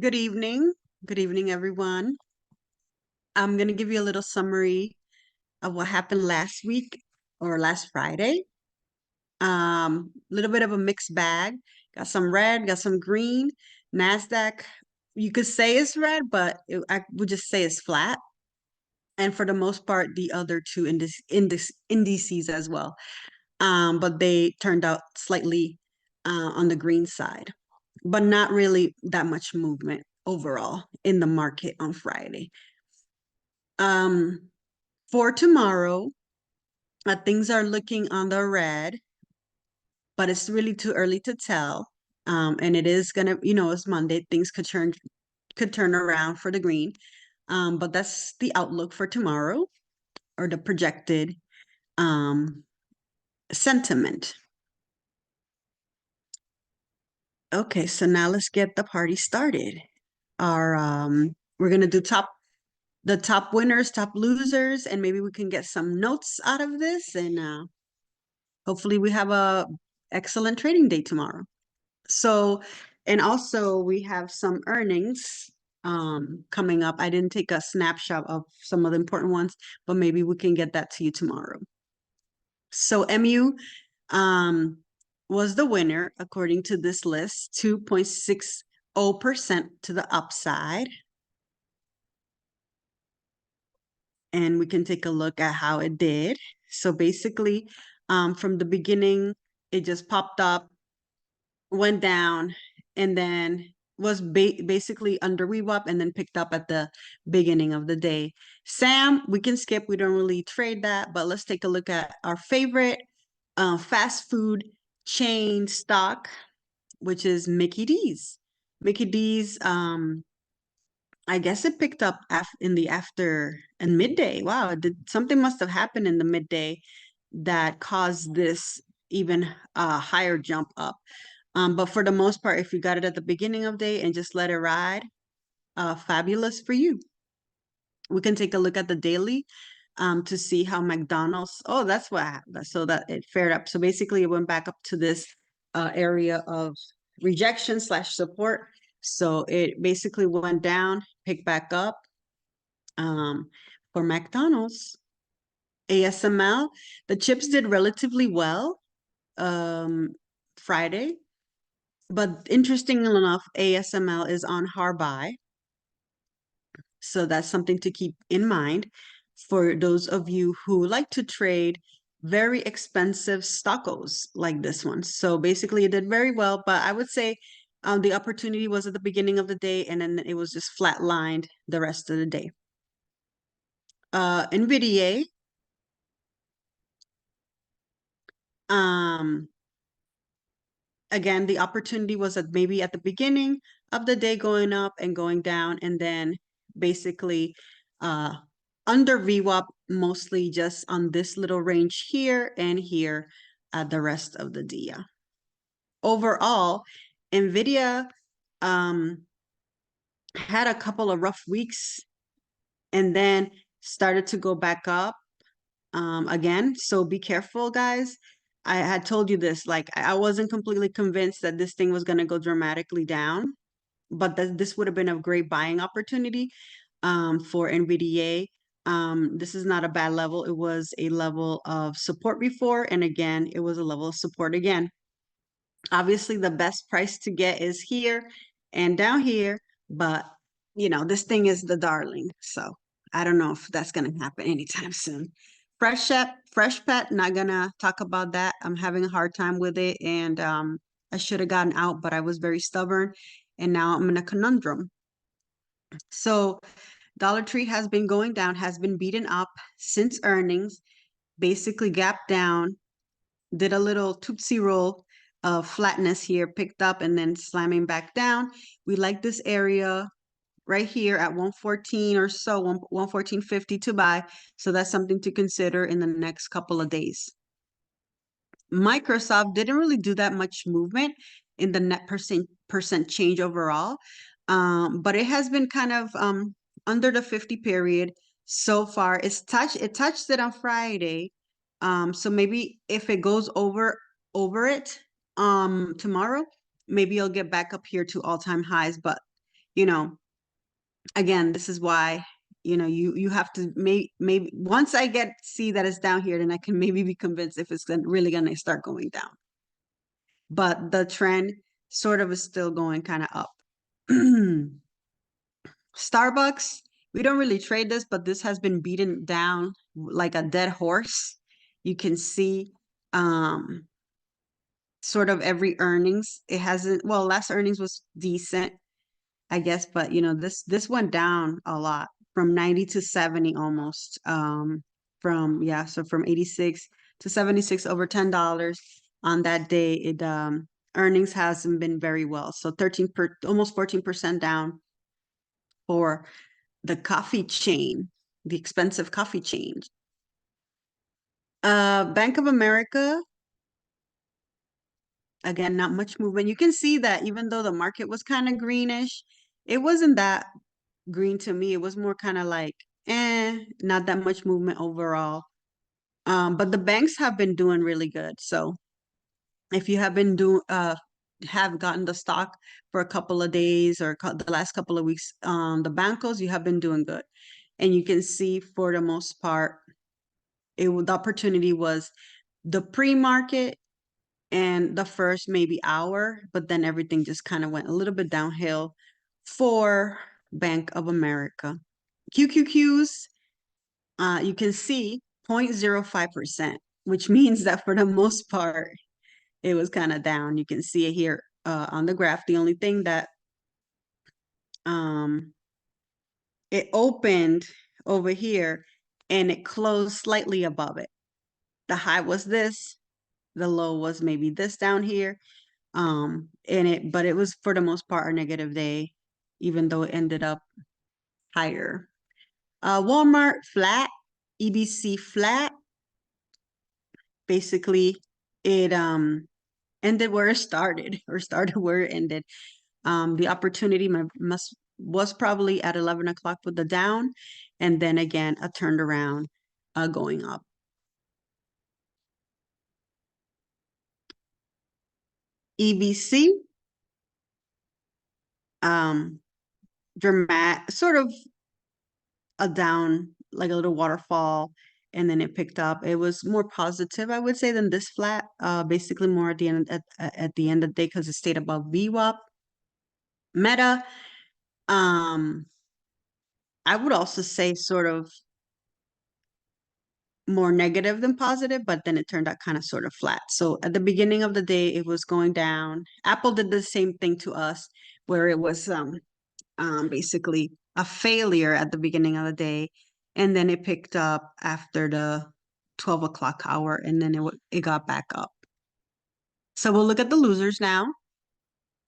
Good evening. Good evening, everyone. I'm going to give you a little summary of what happened last week or last Friday. Little bit of a mixed bag. Got some red, got some green. NASDAQ, you could say it's red, but I would just say it's flat. And for the most part, the other two indices as well. But they turned out slightly on the green side, but not really that much movement overall in the market on Friday. For tomorrow, things are looking on the red, but it's really too early to tell. And it is gonna, it's Monday. Things could turn around for the green. But that's the outlook for tomorrow, or the projected sentiment. Okay, so now let's get the party started. We're gonna do the top winners, top losers, and maybe we can get some notes out of this, and hopefully we have a excellent trading day tomorrow. So, and also we have some earnings coming up. I didn't take a snapshot of some of the important ones, but maybe we can get that to you tomorrow. So MU was the winner according to this list, 2.60% to the upside. And we can take a look at how it did. So basically, from the beginning, it just popped up, went down, and then was basically under VWAP and then picked up at the beginning of the day. Sam, we can skip. We don't really trade that, but let's take a look at our favorite fast food chain stock, which is Mickey D's. Mickey D's, I guess it picked up in the after and midday. Wow, something must have happened in the midday that caused this even higher jump up. But for the most part, if you got it at the beginning of day and just let it ride, fabulous for you. We can take a look at the daily to see how McDonald's, oh, that's what happened. So that it fared up. So basically it went back up to this area of rejection / support. So it basically went down, picked back up for McDonald's. ASML, the chips did relatively well Friday. But interestingly enough, ASML is on hard buy. So that's something to keep in mind for those of you who like to trade very expensive stockos like this one. So basically it did very well, but I would say the opportunity was at the beginning of the day and then it was just flatlined the rest of the day. NVIDIA, again, the opportunity was maybe at the beginning of the day going up and going down, and then basically under VWAP, mostly just on this little range here and here at the rest of the dia. Overall, NVIDIA had a couple of rough weeks and then started to go back up again. So be careful, guys. I had told you this, like I wasn't completely convinced that this thing was going to go dramatically down, but this would have been a great buying opportunity for NVDA. This is not a bad level. It was a level of support before, and again, it was a level of support again. Obviously, the best price to get is here and down here, but this thing is the darling. So I don't know if that's going to happen anytime soon. Fresh Pet, not gonna talk about that. I'm having a hard time with it, and I should have gotten out, but I was very stubborn, and now I'm in a conundrum. So Dollar Tree has been going down, has been beaten up since earnings, basically gapped down, did a little tootsie roll of flatness here, picked up and then slamming back down. We like this area right here at 114 or so, 114.50 to buy. So that's something to consider in the next couple of days. Microsoft didn't really do that much movement in the net percent change overall, but it has been kind of under the 50 period so far. It touched it on Friday, so maybe if it goes over it tomorrow, maybe it'll get back up here to all-time highs. But you know, again, this is why you have to maybe once I see that it's down here, then I can maybe be convinced if it's really gonna start going down. But the trend sort of is still going kind of up. Starbucks, we don't really trade this, but this has been beaten down like a dead horse. You can see sort of every earnings. It hasn't, well, last earnings was decent, I guess, but this went down a lot from 90 to 70 almost. So from 86 to 76, over $10 on that day. It earnings hasn't been very well. So almost 14% down for the coffee chain, the expensive coffee chain. Bank of America, again, not much movement. You can see that even though the market was kind of greenish, it wasn't that green to me. It was more kind of like, not that much movement overall. But the banks have been doing really good. So if you have been have gotten the stock for a couple of days or the last couple of weeks, the bancos, you have been doing good. And you can see for the most part, the opportunity was the pre-market and the first maybe hour, but then everything just kind of went a little bit downhill for Bank of America. QQQs, you can see 0.05%, which means that for the most part, it was kind of down. You can see it here on the graph. The only thing that it opened over here and it closed slightly above it. The high was this, the low was maybe this down here. But it was for the most part a negative day, even though it ended up higher. Walmart flat, EBC flat. Basically, it ended where it started, or started where it ended. The opportunity was probably at 11 o'clock with the down, and then again a turned around going up. EBC, dramatic, sort of a down, like a little waterfall, and then it picked up. It was more positive, I would say, than this flat. Basically more at the end at the end of the day because it stayed above VWAP. Meta, I would also say sort of more negative than positive, but then it turned out kind of sort of flat. So at the beginning of the day, it was going down. Apple did the same thing to us, where it was basically a failure at the beginning of the day, and then it picked up after the 12 o'clock hour, and then it got back up. So we'll look at the losers now,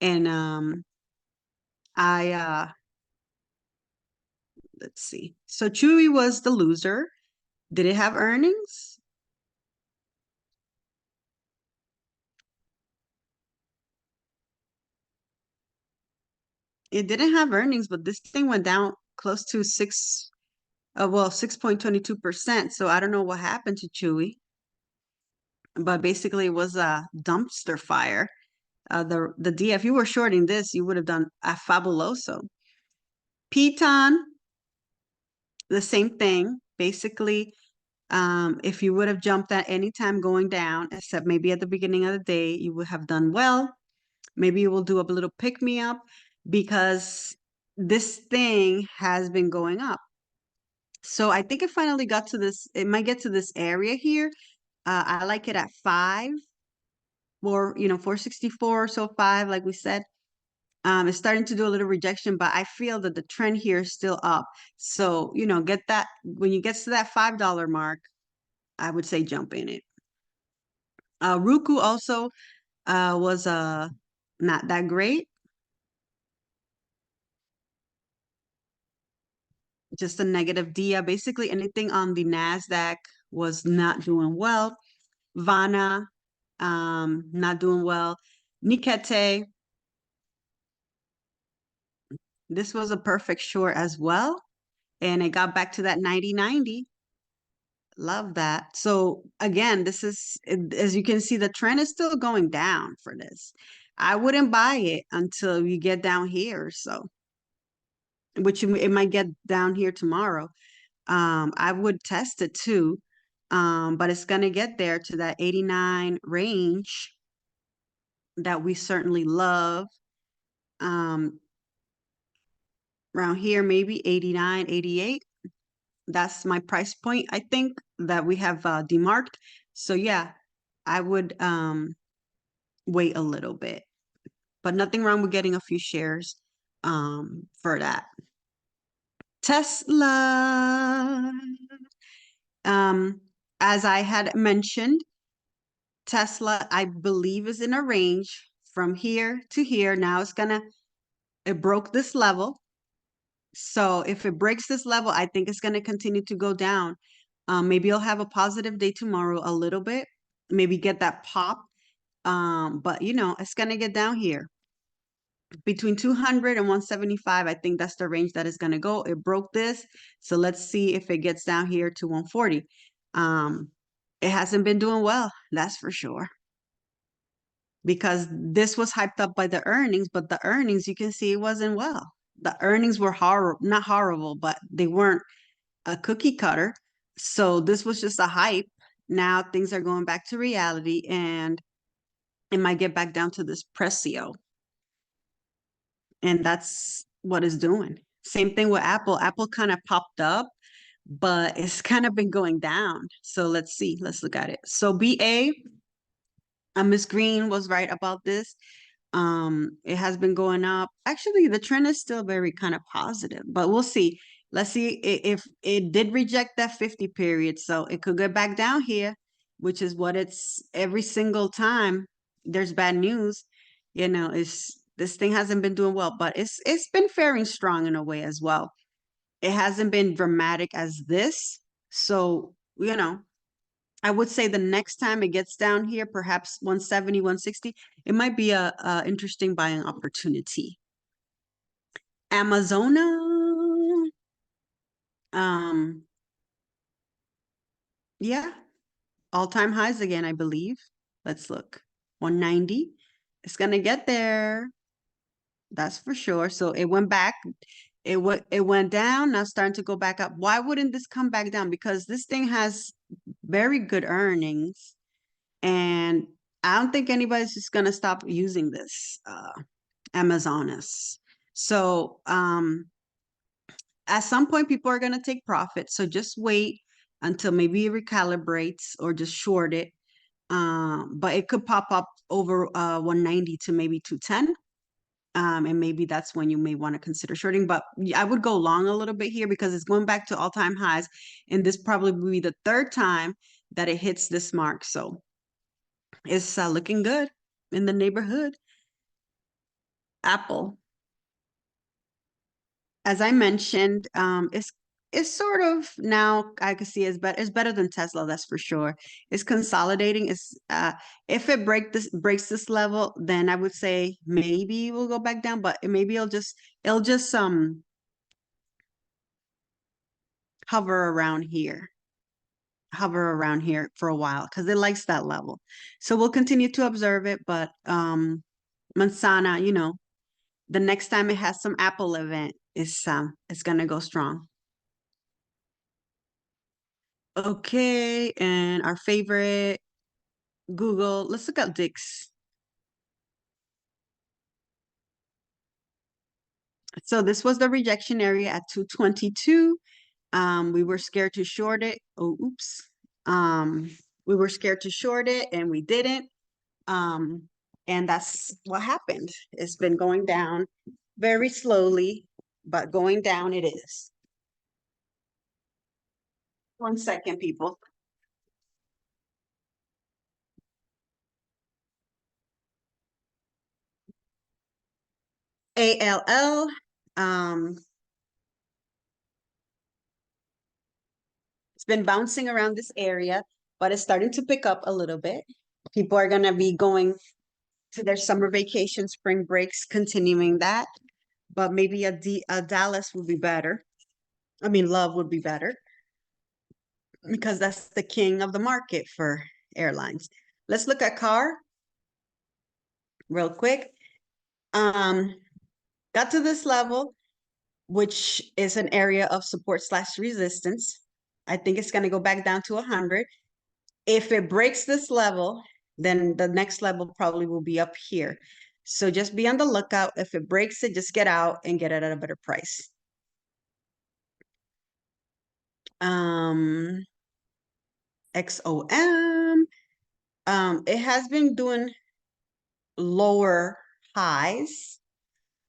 and let's see. So Chewy was the loser. Did it have earnings? It didn't have earnings, but this thing went down close to 6.22%. So I don't know what happened to Chewy, but basically it was a dumpster fire. The D, if you were shorting this, you would have done a fabuloso. Piton, the same thing. Basically, if you would have jumped at any time going down, except maybe at the beginning of the day, you would have done well. Maybe you will do a little pick me up because this thing has been going up. So I think it finally got to this, it might get to this area here. I like it at 5. 464 or so five, like we said. It's starting to do a little rejection, but I feel that the trend here is still up. So, get that when you get to that $5 mark, I would say jump in it. Roku also was not that great, just a negative dia. Basically, anything on the Nasdaq was not doing well. Vana, not doing well. Nikete, this was a perfect short as well, and it got back to that 90-90. Love that. So again, as you can see, the trend is still going down for this. I wouldn't buy it until you get down here. So, it might get down here tomorrow. I would test it too. But it's gonna get there to that 89 range that we certainly love. Um, Around here, maybe 89, 88. That's my price point, I think, that we have demarked. So yeah, I would wait a little bit, but nothing wrong with getting a few shares for that. Tesla. Um, as I had mentioned, Tesla, I believe, is in a range from here to here. Now it broke this level. So if it breaks this level, I think it's going to continue to go down. Maybe I'll have a positive day tomorrow a little bit, maybe get that pop. But it's going to get down here between 200 and 175. I think that's the range that is going to go. It broke this. So let's see if it gets down here to 140. It hasn't been doing well, that's for sure. Because this was hyped up by the earnings, but the earnings, you can see it wasn't well. The earnings were not horrible, but they weren't a cookie cutter. So this was just a hype. Now things are going back to reality, and it might get back down to this Precio. And that's what it's doing. Same thing with Apple. Apple kind of popped up, but it's kind of been going down. So let's see. Let's look at it. So BA, Miss Green was right about this. It has been going up. Actually, the trend is still very kind of positive, but we'll see. Let's see if it did reject that 50 period. So it could get back down here, which is what it's every single time there's bad news. It's this thing hasn't been doing well, but it's been faring strong in a way as well. It hasn't been dramatic as this. So, I would say the next time it gets down here, perhaps 170, 160, it might be a interesting buying opportunity. Amazona, um, yeah, all-time highs again, I believe. Let's look. 190. It's gonna get there. That's for sure. So it went back. It went down. Now starting to go back up. Why wouldn't this come back down? Because this thing has very good earnings. And I don't think anybody's just gonna stop using this Amazonas. So at some point, people are gonna take profit. So just wait until maybe it recalibrates or just short it. But it could pop up over 190 to maybe 210. And maybe that's when you may want to consider shorting. But I would go long a little bit here because it's going back to all-time highs. And this probably will be the third time that it hits this mark. So it's looking good in the neighborhood. Apple, as I mentioned, it's sort of now I can see it's better than Tesla, that's for sure. It's consolidating. It's if it breaks this level, then I would say maybe we'll go back down, but maybe it'll just hover around here. Hover around here for a while because it likes that level. So we'll continue to observe it, but Mansana, the next time it has some Apple event, it's gonna go strong. Okay, and our favorite Google. Let's look up Dix. So this was the rejection area at 222. We were scared to short it. Oh, oops. We were scared to short it and we didn't. And that's what happened. It's been going down very slowly, but going down it is. 1 second, people. ALL, it's been bouncing around this area, but it's starting to pick up a little bit. People are gonna be going to their summer vacation, spring breaks, continuing that. But maybe a Dallas would be better. I mean, Love would be better because that's the king of the market for airlines. Let's look at car real quick. Got to this level, which is an area of support slash resistance. I think it's going to go back down to 100. If it breaks this level, then the next level probably will be up here. So just be on the lookout. If it breaks it, just get out and get it at a better price. XOM, it has been doing lower highs,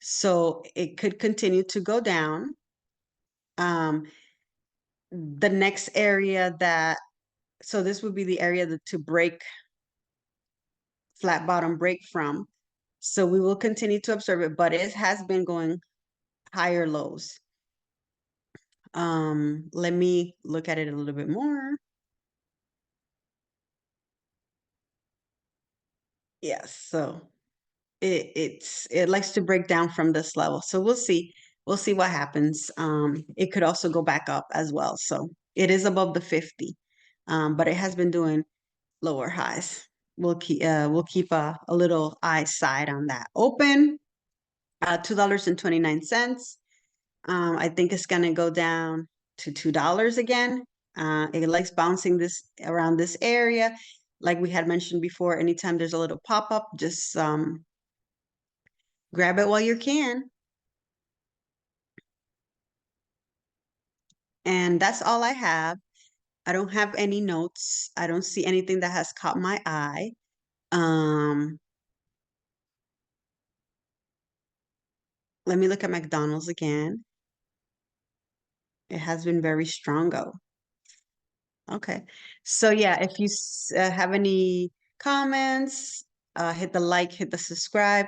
so it could continue to go down. The next area so this would be the area to break, flat bottom break from. So we will continue to observe it, but it has been going higher lows. Let me look at it a little bit more. Yes, so it likes to break down from this level. So we'll see. We'll see what happens. It could also go back up as well. So it is above the 50. But it has been doing lower highs. We'll keep a little eye side on that. Open, $2.29. I think it's gonna go down to $2 again. It likes bouncing this around this area. Like we had mentioned before, anytime there's a little pop-up, just grab it while you can. And that's all I have. I don't have any notes. I don't see anything that has caught my eye. Let me look at McDonald's again. It has been very strong. Oh, okay. So yeah, if you have any comments, hit the like, hit the subscribe,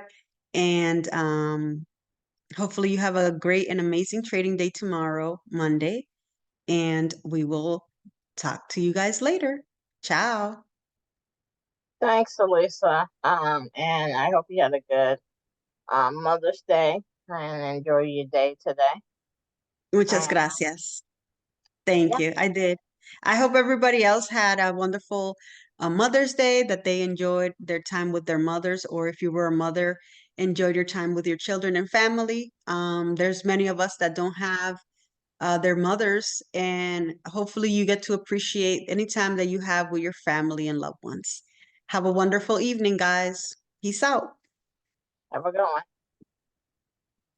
and hopefully you have a great and amazing trading day tomorrow, Monday, and we will talk to you guys later. Ciao. Thanks, Elisa. And I hope you had a good Mother's Day and enjoy your day today. Muchas Um, gracias. Thank yeah, you. I did. I hope everybody else had a wonderful Mother's Day, that they enjoyed their time with their mothers, or if you were a mother, enjoyed your time with your children and family. There's many of us that don't have their mothers, and hopefully you get to appreciate any time that you have with your family and loved ones. Have a wonderful evening, guys. Peace out. have a good one.